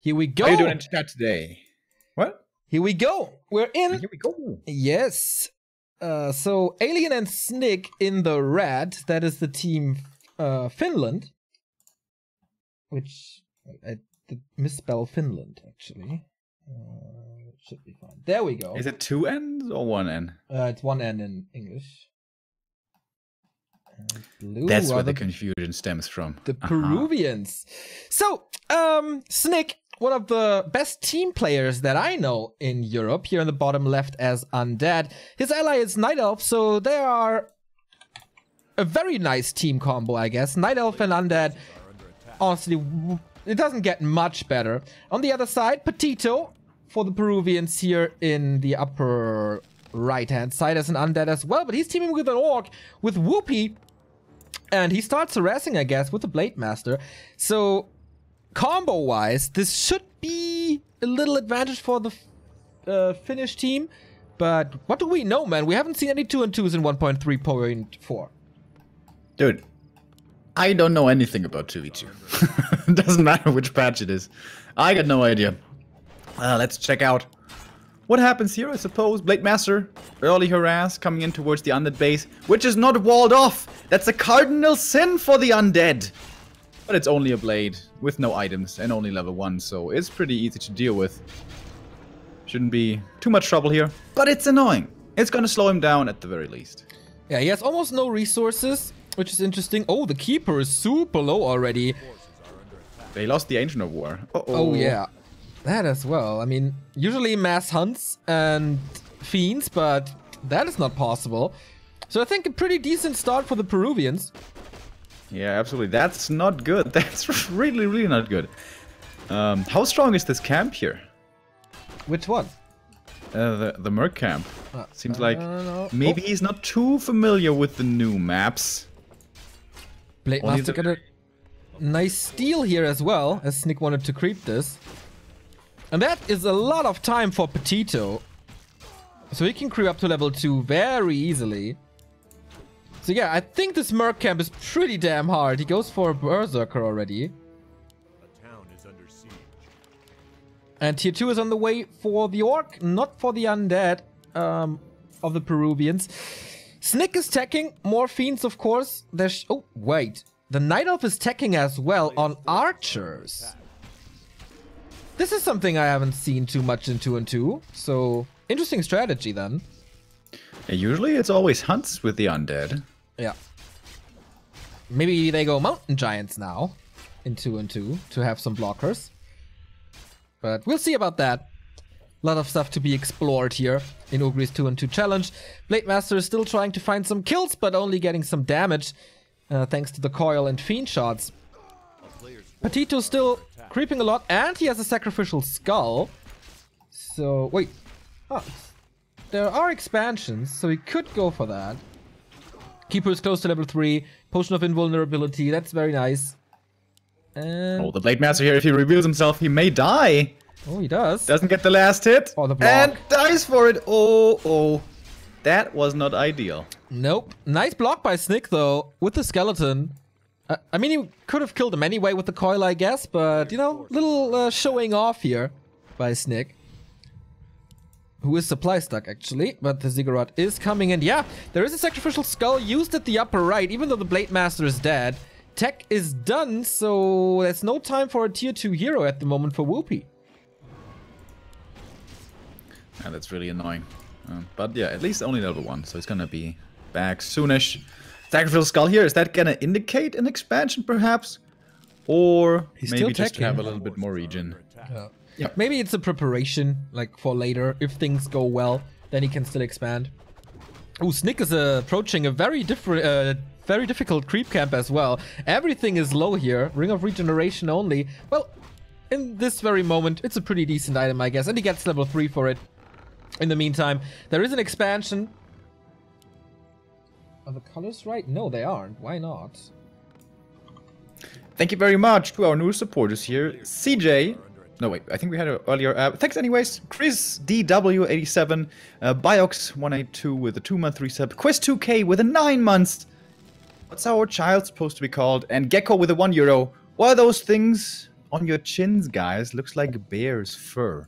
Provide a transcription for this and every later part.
Here we go. How are you doing in chat today? What? Here we go. We're in. Here we go. Yes. So Alien and Sniq in the red. That is the team Finland. Which I did misspell Finland actually. It should be fine. There we go. Is it 2 N's or 1 N? It's 1 N in English. Blue That's where the confusion stems from. The Peruvians. So, Sniq, one of the best team players that I know in Europe, here in the bottom left as Undead. His ally is Night Elf, so they are a very nice team combo, I guess. Night Elf and Undead, honestly, it doesn't get much better. On the other side, Patito for the Peruvians here in the upper right-hand side as an Undead as well, but he's teaming with an Orc, with Wopy, and he starts harassing, I guess, with the Blade Master. So, combo-wise, this should be a little advantage for the Finnish team. But what do we know, man? We haven't seen any 2-2s in 1.3.4. Dude, I don't know anything about 2v2. It doesn't matter which patch it is. I got no idea. Let's check out what happens here, I suppose. Blade Master, early harass, coming in towards the Undead base, which is not walled off. That's a cardinal sin for the Undead. But it's only a blade, with no items, and only level 1, so it's pretty easy to deal with. Shouldn't be too much trouble here, but it's annoying. It's gonna slow him down at the very least. Yeah, he has almost no resources, which is interesting. Oh, the Keeper is super low already. They lost the Ancient of War. Uh-oh. Oh, yeah. That as well. I mean, usually mass hunts and fiends, but that is not possible. So I think a pretty decent start for the Peruvians. Yeah, absolutely. That's not good. That's really, really not good. How strong is this camp here? Which one? The Merc camp. Seems like maybe he's not too familiar with the new maps. Blade Master got a nice steal here as well, as Sniq wanted to creep this. And that is a lot of time for Patito. So he can creep up to level 2 very easily. So yeah, I think this Merc camp is pretty damn hard. He goes for a Berserker already. The town is under siege. And tier 2 is on the way for the Orc, not for the Undead of the Peruvians. Sniq is teching, more fiends of course. There's oh wait, the Night Elf is teching as well on archers. This is something I haven't seen too much in 2-2, so interesting strategy then. Yeah, usually it's always hunts with the Undead. Yeah. Maybe they go Mountain Giants now in 2-2 to have some blockers. But we'll see about that. A lot of stuff to be explored here in Ugri's 2-2 challenge. Blade Master is still trying to find some kills, but only getting some damage thanks to the coil and fiend shots. Patito still creeping a lot, and he has a sacrificial skull. So, wait. Oh, there are expansions, so he could go for that. Keeper is close to level 3. Potion of invulnerability, that's very nice. And oh, the Blade Master here, if he reveals himself, he may die. oh, he does. Doesn't get the last hit. Oh, the block. And dies for it. Oh. That was not ideal. Nope. Nice block by Sniq, though, with the skeleton. I mean, he could have killed him anyway with the coil, I guess, but, you know, little showing off here by Sniq. Who is supply stuck, actually, but the Ziggurat is coming in. Yeah, there is a sacrificial skull used at the upper right, even though the Blade Master is dead. Tech is done, so there's no time for a tier 2 hero at the moment for Wopy. Yeah, that's really annoying. But yeah, at least only level 1, so it's gonna be back soonish. Sacrificial skull here, is that gonna indicate an expansion perhaps? Or He's maybe still just teching. have a little bit more regen. Yeah. Yep. Maybe it's a preparation, like for later. If things go well, then he can still expand. Oh, Sniq is approaching a very difficult creep camp as well. Everything is low here. Ring of Regeneration only. Well, in this very moment, it's a pretty decent item, I guess. And he gets level 3 for it. In the meantime, there is an expansion. Are the colors right? No, they aren't. Why not? Thank you very much to our new supporters here. CJ. No, wait, I think we had it earlier. Thanks anyways. Chris DW87, Biox182 with a 2-month resub, Quest2K with a 9 months. What's our child supposed to be called? And Gecko with a €1. What are those things on your chins, guys, looks like bear's fur.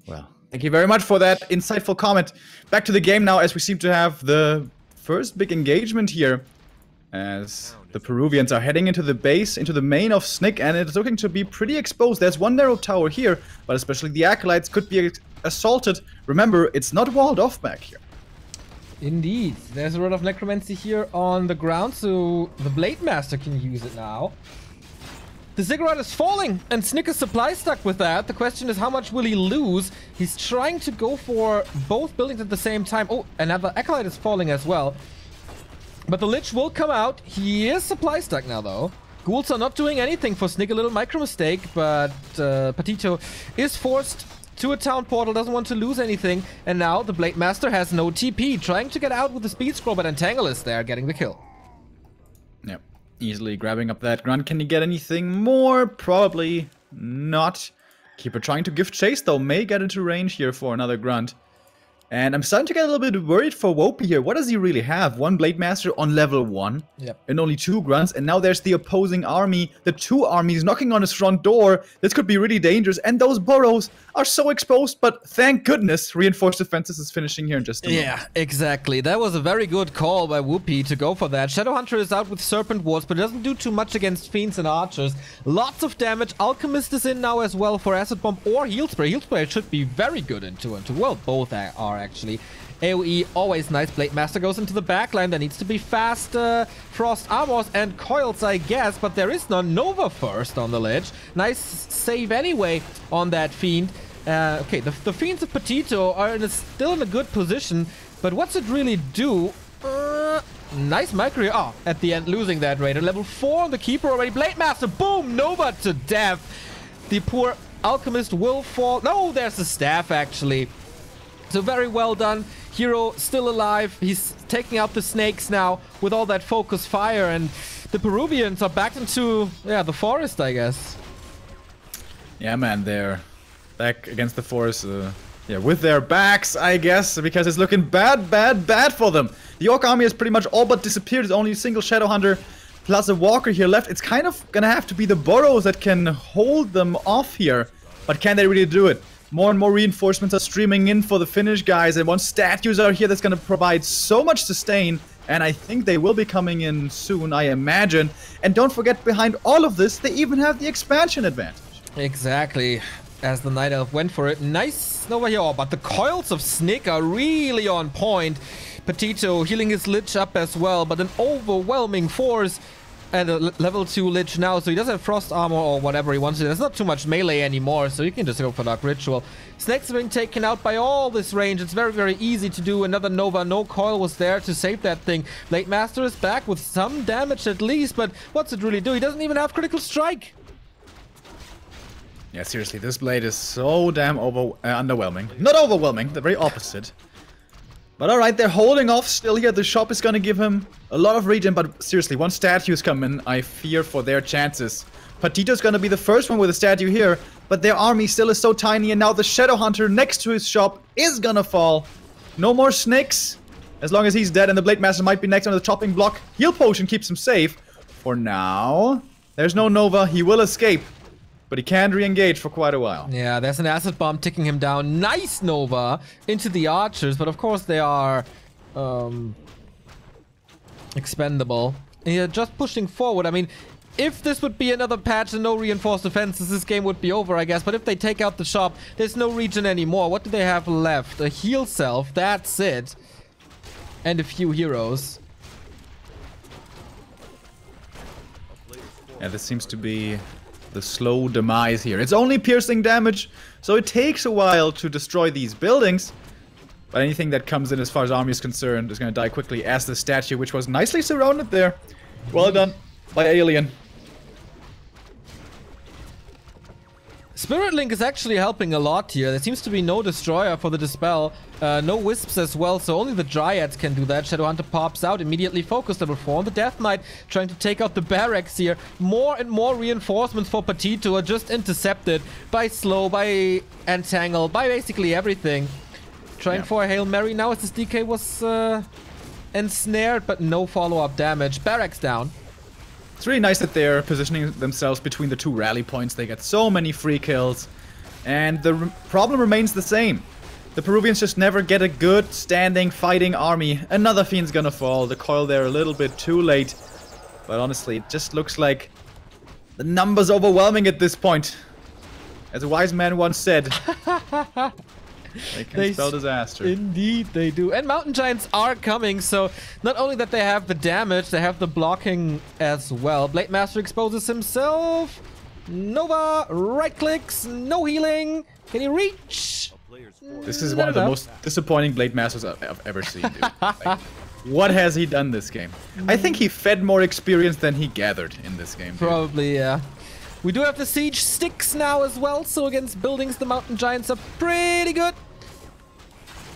Well, thank you very much for that insightful comment. Back to the game now, as we seem to have the first big engagement here. As the Peruvians are heading into the base, into the main of Sniq, and it's looking to be pretty exposed. There's one narrow tower here, but especially the Acolytes could be assaulted. Remember, it's not walled off back here. Indeed. There's a lot of necromancy here on the ground, so the Blade Master can use it now. The Ziggurat is falling, and Sniq is supply stuck with that. The question is, how much will he lose? He's trying to go for both buildings at the same time. Oh, another Acolyte is falling as well. But the Lich will come out. He is supply stuck now, though. Ghouls are not doing anything for Sniq. A little micro mistake, but Patito is forced to a town portal, doesn't want to lose anything. And now the Blade Master has no TP, trying to get out with the speed scroll, but Entangle is there, getting the kill. Yep, easily grabbing up that grunt. Can he get anything more? Probably not. Keeper trying to give chase, though. May get into range here for another grunt. And I'm starting to get a little bit worried for Wopy here. What does he really have? One Blade Master on level 1. Yep. And only 2 grunts. And now there's the opposing army. The 2 armies knocking on his front door. This could be really dangerous. And those burrows are so exposed. But thank goodness Reinforced Defenses is finishing here in just a moment. Yeah, exactly. That was a very good call by Wopy to go for that. Shadowhunter is out with Serpent Wards, but it doesn't do too much against Fiends and Archers. Lots of damage. Alchemist is in now as well for Acid Bomb or Heal Spray. Heal Spray should be very good in 2 and 2. Well, both are actually. AoE, always nice. Blade Master goes into the backline. There needs to be fast Frost Armors and Coils, I guess, but there is none. Nova first on the Lich. Nice save anyway on that Fiend. Okay, the Fiends of Patito are still in a good position, but what's it really do? Nice micro. Oh, at the end, losing that Raider. Level 4 on the Keeper already. Blade Master, boom, Nova to death. The poor Alchemist will fall. No, there's the Staff, actually. So very well done. Hero still alive. He's taking out the snakes now with all that focus fire, and the Peruvians are back into, yeah, the forest, I guess. Yeah, man, they're back against the forest, yeah, with their backs, I guess, because it's looking bad for them. The Orc army has pretty much all but disappeared. There's only a single Shadowhunter plus a Walker here left. It's kind of gonna have to be the Burrows that can hold them off here, but can they really do it? More and more reinforcements are streaming in for the finish, guys, and once statues are here, that's going to provide so much sustain, and I think they will be coming in soon, I imagine. And don't forget, behind all of this, they even have the expansion advantage. Exactly, as the Night Elf went for it. Nice Nova here, but the coils of Sniq are really on point. Patito healing his Lich up as well, but an overwhelming force. And a level 2 Lich now, so he doesn't have Frost Armor or whatever he wants to. There's not too much melee anymore, so you can just go for Dark Ritual. Snake's being taken out by all this range. It's very easy to do. Another Nova. No Coil was there to save that thing. Blade Master is back with some damage at least, but what's it really do? He doesn't even have Critical Strike. Yeah, seriously, this Blade is so damn underwhelming. Not overwhelming, the very opposite. But alright, they're holding off still here. The shop is gonna give him a lot of regen, but seriously, once statues come in, I fear for their chances. Patito's gonna be the first one with a statue here, but their army still is so tiny, and now the Shadowhunter next to his shop is gonna fall. No more snakes, as long as he's dead, and the Blade Master might be next on the chopping block. Heal Potion keeps him safe. For now, there's no Nova, he will escape. But he can't re-engage for quite a while. Yeah, there's an Acid Bomb ticking him down. Nice Nova into the Archers, but of course they are expendable. Yeah, just pushing forward. I mean, if this would be another patch and no reinforced defenses, this game would be over, I guess. But if they take out the shop, there's no regen anymore. What do they have left? A heal self, that's it. And a few heroes. Yeah, this seems to be the slow demise here. It's only piercing damage, so it takes a while to destroy these buildings. But anything that comes in as far as army is concerned is going to die quickly, as the statue, which was nicely surrounded there. Well done by Alien. Spirit Link is actually helping a lot here. There seems to be no Destroyer for the Dispel. No Wisps as well, so only the Dryads can do that. Shadowhunter pops out, immediately focused level 4 on the Death Knight, trying to take out the barracks here. More and more reinforcements for Patito are just intercepted by Slow, by Entangle, by basically everything. Trying for a Hail Mary now as this DK was ensnared, but no follow-up damage. Barracks down. It's really nice that they're positioning themselves between the two rally points. They get so many free kills. And the problem remains the same. The Peruvians just never get a good, standing, fighting army. Another Fiend's gonna fall. The coil there a little bit too late. But honestly, it just looks like the numbers overwhelming at this point. As a wise man once said, they can spell disaster. Indeed, they do. And Mountain Giants are coming, so not only that they have the damage, they have the blocking as well. Blade Master exposes himself. Nova, right clicks, no healing. Can he reach? This is one of the most disappointing Blade Masters I've ever seen, dude. Like, what has he done this game? I think he fed more experience than he gathered in this game. Probably, yeah. We do have the siege sticks now as well, so against buildings the Mountain Giants are pretty good.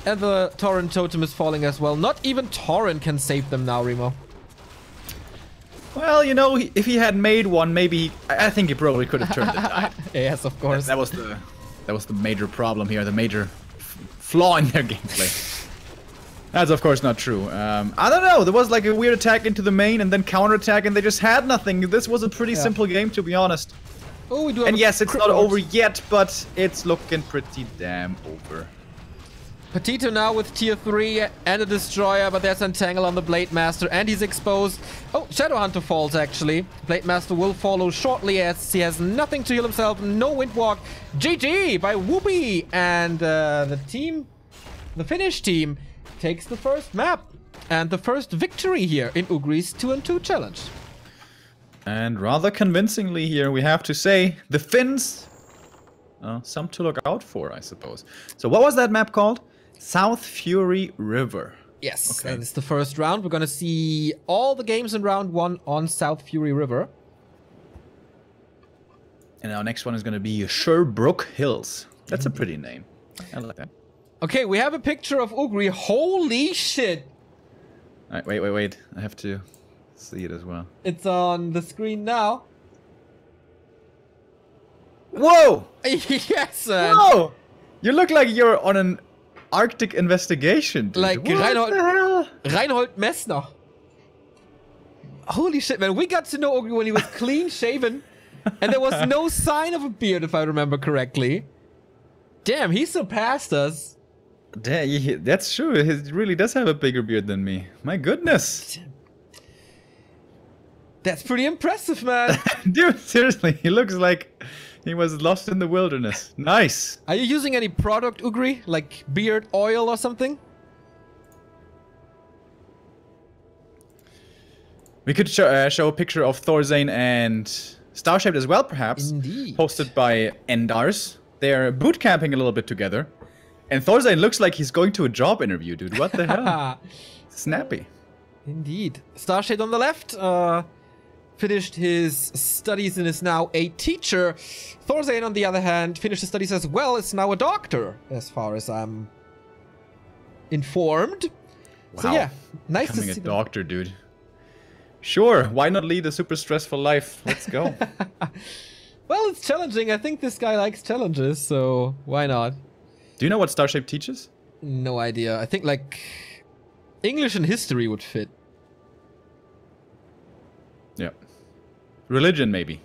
And the Torrent Totem is falling as well. Not even Torrent can save them now, Remo. Well, you know, if he had made one, maybe I think he probably could have turned the tide. Yes, of course. That was the major problem here, the major flaw in their gameplay. That's of course not true. I don't know. There was like a weird attack into the main and then counterattack, and they just had nothing. This was a pretty simple game, to be honest. Oh, we do have and yes, it's not over yet, but it's looking pretty damn over. Patito now with tier 3 and a destroyer, but there's Entangle on the Blade Master and he's exposed. Oh, Shadow Hunter falls actually. Blade Master will follow shortly as he has nothing to heal himself. No Windwalk. GG by Wopy. And the Finnish team takes the first map and the first victory here in Ugri's 2-on-2 challenge. And rather convincingly here, we have to say, the Finns, some to look out for, I suppose. So what was that map called? South Fury River. Yes, okay. That is the first round. We're going to see all the games in round 1 on South Fury River. And our next one is going to be Sherbrooke Hills. That's a pretty name. I like that. Okay, we have a picture of Ugri. Holy shit! All right, wait. I have to see it as well. It's on the screen now. Whoa! Yes, man. Whoa! You look like you're on an Arctic investigation, dude. Like Reinhold Messner. Holy shit, man. We got to know Ugri when he was clean shaven. And there was no sign of a beard, if I remember correctly. Damn, he surpassed us. That's true. He really does have a bigger beard than me. My goodness. That's pretty impressive, man. Dude, seriously, he looks like he was lost in the wilderness. Nice. Are you using any product, Ugri? Like beard oil or something? We could show a picture of Thorzane and Starshaped as well, perhaps. Indeed. Posted by Endars. They're boot camping a little bit together. And Thorzane looks like he's going to a job interview, dude. What the hell? Snappy. Indeed. Starshade on the left. Finished his studies and is now a teacher. Thorzane, on the other hand, finished his studies as well, is now a doctor, as far as I'm informed. Wow. So yeah, nice to see Becoming a doctor, dude. Sure, why not lead a super stressful life? Let's go. Well, it's challenging. I think this guy likes challenges, so why not? Do you know what Starshape teaches? No idea. I think like English and history would fit. Yeah. Religion, maybe.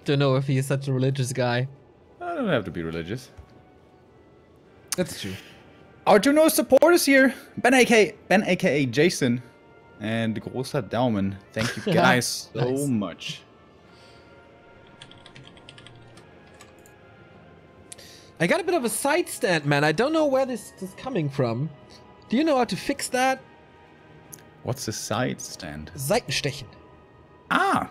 Don't know if he is such a religious guy. I don't have to be religious. That's true. Our two newest supporters here, Ben aka Jason, and Großer Daumen. Thank you guys so much. I got a bit of a side stand, man. I don't know where this is coming from. Do you know how to fix that? What's a side stand? Seitenstechen. Ah!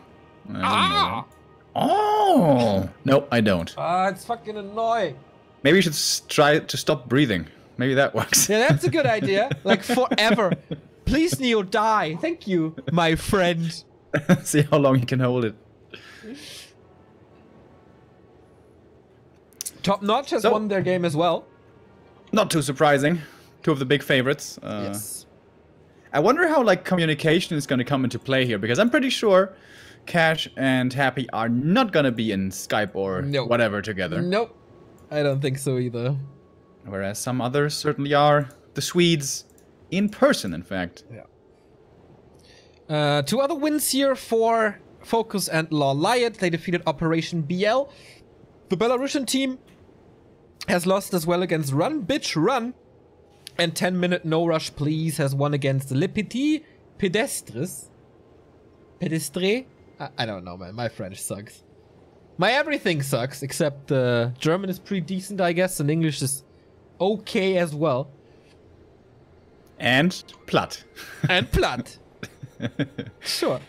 Oh! No, I don't. Ah, it's fucking annoying. Maybe you should try to stop breathing. Maybe that works. Yeah, that's a good idea. Like forever. Please, Neo, die. Thank you, my friend. See how long you can hold it. Top Notch has won their game as well. Not too surprising. Two of the big favorites. Yes. I wonder how like communication is going to come into play here, because I'm pretty sure Cash and Happy are not going to be in Skype or whatever together. Nope. I don't think so either. Whereas some others certainly are. The Swedes in person, in fact. Yeah. Two other wins here for Focus and Law Liot. They defeated Operation BL. The Belarusian team has lost as well against Run Bitch Run. And 10-minute No Rush Please has won against Le Petit Pedestres. Pedestre? I don't know, man. My French sucks. My everything sucks, except German is pretty decent, I guess, and English is okay as well. And platt. And platt. Sure.